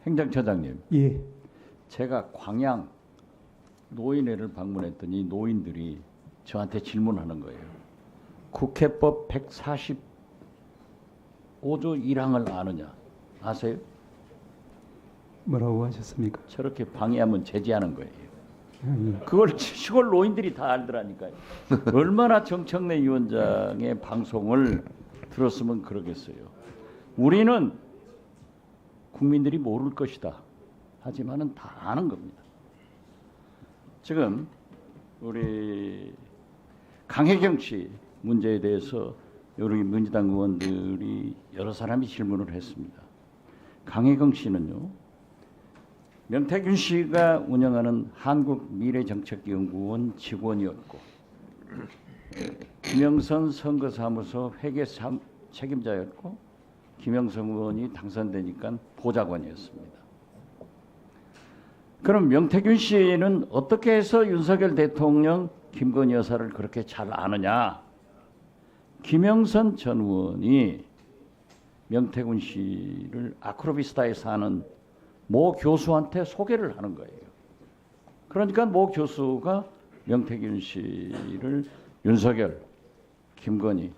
행정처장님, 예. 제가 광양 노인회를 방문했더니 노인들이 저한테 질문하는 거예요. 국회법 145조 1항을 아느냐? 아세요? 뭐라고 하셨습니까? 저렇게 방해하면 제지하는 거예요. 예. 그걸 시골 노인들이 다 알더라니까요. 얼마나 정청래 위원장의 방송을 들었으면 그러겠어요. 우리는 국민들이 모를 것이다. 하지만은 다 아는 겁니다. 지금 우리 강혜경 씨 문제에 대해서 여러 민주당 의원들이 여러 사람이 질문을 했습니다. 강혜경 씨는요, 명태균 씨가 운영하는 한국미래정책연구원 직원이었고, 김영선 선거사무소 회계 책임자였고, 김영선 의원이 당선되니까 보좌관이었습니다. 그럼 명태균 씨는 어떻게 해서 윤석열 대통령 김건희 여사를 그렇게 잘 아느냐? 김영선 전 의원이 명태균 씨를 아크로비스타에 사는 모 교수한테 소개를 하는 거예요. 그러니까 모 교수가 명태균 씨를 윤석열, 김건희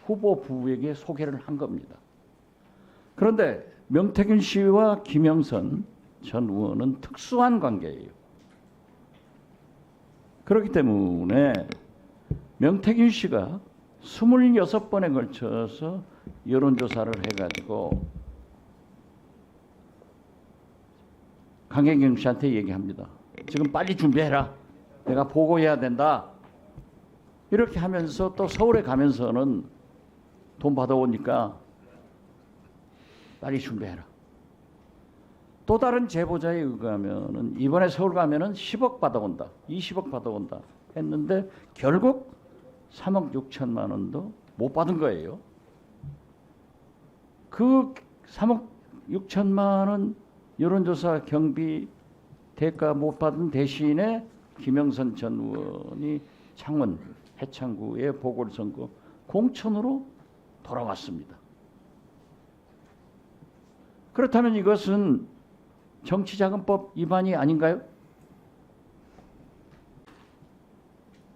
후보 부부에게 소개를 한 겁니다. 그런데 명태균 씨와 김영선 전 의원은 특수한 관계예요. 그렇기 때문에 명태균 씨가 26번에 걸쳐서 여론조사를 해가지고 강혜경 씨한테 얘기합니다. 지금 빨리 준비해라. 내가 보고해야 된다. 이렇게 하면서 또 서울에 가면서는 돈 받아오니까 빨리 준비해라. 또 다른 제보자에 의하면은 이번에 서울 가면은 10억 받아온다, 20억 받아온다 했는데 결국 3억 6천만 원도 못 받은 거예요. 그 3억 6천만 원 여론조사 경비 대가 못 받은 대신에 김영선 전 의원이 창원 해창구의 보궐선거 공천으로 돌아왔습니다. 그렇다면 이것은 정치자금법 위반이 아닌가요?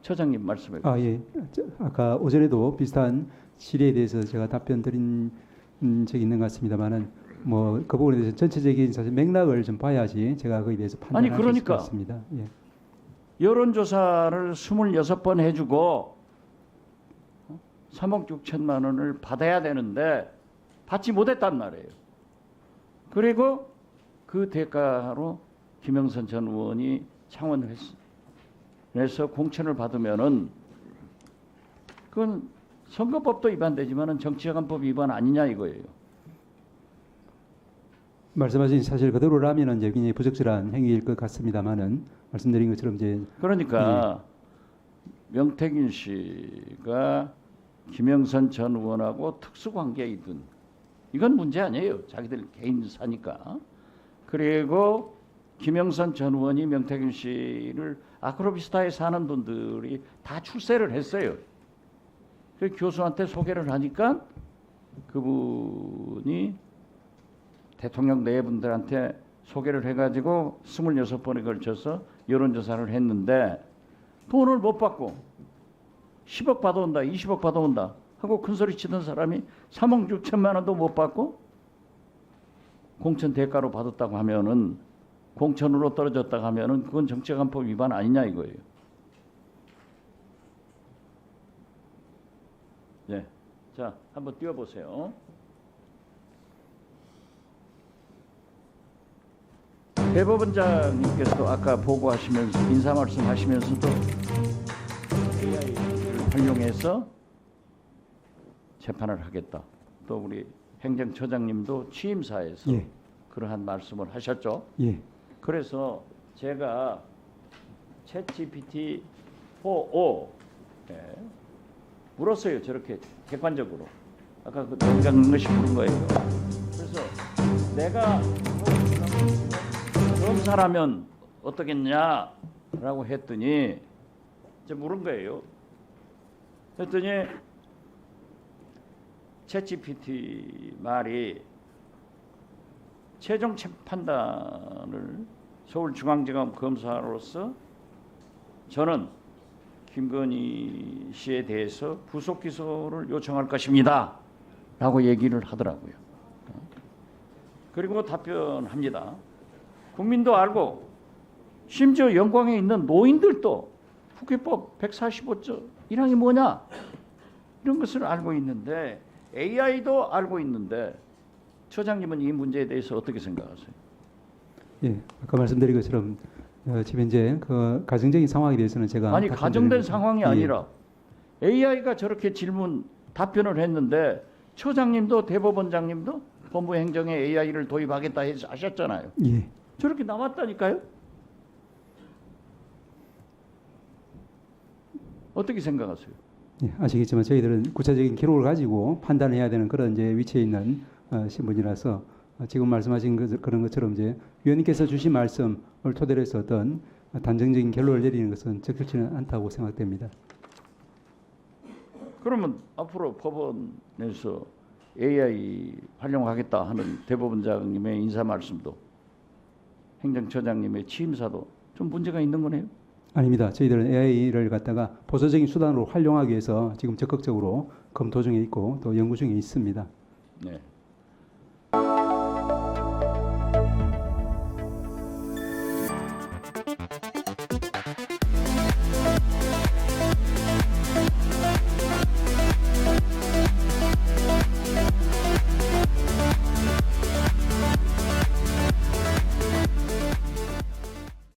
처장님 말씀해 주세요. 예. 아까 오전에도 비슷한 질의에 대해서 제가 답변 드린 적이 있는 것 같습니다만은 뭐 그 부분에 대해서 전체적인 사실 맥락을 좀 봐야지 제가 거기에 대해서 판단할 수 있을 것 같습니다. 예. 여론조사를 26번 해주고 3억 6천만 원을 받아야 되는데 받지 못했단 말이에요. 그리고 그 대가로 김영선 전 의원이 창원에서 공천을 받으면은 그건 선거법도 위반되지만은 정치자금법 위반 아니냐 이거예요. 말씀하신 사실 그대로라면은 이제 굉장히 부적절한 행위일 것 같습니다만은 말씀드린 것처럼 이제 그러니까 명태균 씨가 김영선 전 의원하고 특수관계이든 이건 문제 아니에요. 자기들 개인사니까. 그리고 김영선 전 의원이 명태균 씨를 아크로비스타에 사는 분들이 다 출세를 했어요. 그 교수한테 소개를 하니까 그분이 대통령 내분들한테 소개를 해가지고 26번에 걸쳐서 여론조사를 했는데 돈을 못 받고 10억 받아온다, 20억 받아온다 하고 큰소리 치던 사람이 3억 6천만 원도 못 받고 공천 대가로 받았다고 하면은 공천으로 떨어졌다고 하면은 그건 정치자금법 위반 아니냐 이거예요. 네, 자 한번 띄워보세요. 대법원장님께서도 아까 보고하시면서 인사 말씀하시면서도 AI를 활용해서 재판을 하겠다. 또 우리 행정처장님도 취임사에서 예. 그러한 말씀을 하셨죠. 예. 그래서 제가 챗GPT 4o 물었어요. 저렇게 객관적으로. 아까 그 냉장는 것이 물은 거예요. 그래서 내가 검사라면 어떻겠냐라고 했더니 이제 물은 거예요. 했더니 챗GPT 말이 최종 판단을 서울중앙지검 검사로서 저는 김건희 씨에 대해서 구속 기소를 요청할 것입니다. 라고 얘기를 하더라고요. 그리고 답변합니다. 국민도 알고 심지어 영광에 있는 노인들도 국회법 145조 1항이 뭐냐 이런 것을 알고 있는데 AI도 알고 있는데 처장님은 이 문제에 대해서 어떻게 생각하세요? 예, 아까 말씀드린 것처럼 지금 이제 그 가정적인 상황에 대해서는 제가 아니 가정된 답변드리는- 상황이 예. 아니라 AI가 저렇게 답변을 했는데 처장님도 대법원장님도 법무행정에 AI를 도입하겠다 하셨잖아요. 예. 저렇게 나왔다니까요. 어떻게 생각하세요? 예, 아시겠지만 저희들은 구체적인 기록을 가지고 판단해야 되는 그런 이제 위치에 있는 신분이라서 지금 말씀하신 그런 것처럼 이제 위원님께서 주신 말씀을 토대로 해서 어떤 단정적인 결론을 내리는 것은 적절치는 않다고 생각됩니다. 그러면 앞으로 법원에서 AI 활용하겠다 하는 대법원장님의 인사 말씀도 행정처장님의 취임사도 좀 문제가 있는 거네요. 아닙니다. 저희들은 AI를 갖다가 보수적인 수단으로 활용하기 위해서 지금 적극적으로 검토 중에 있고 또 연구 중에 있습니다. 네.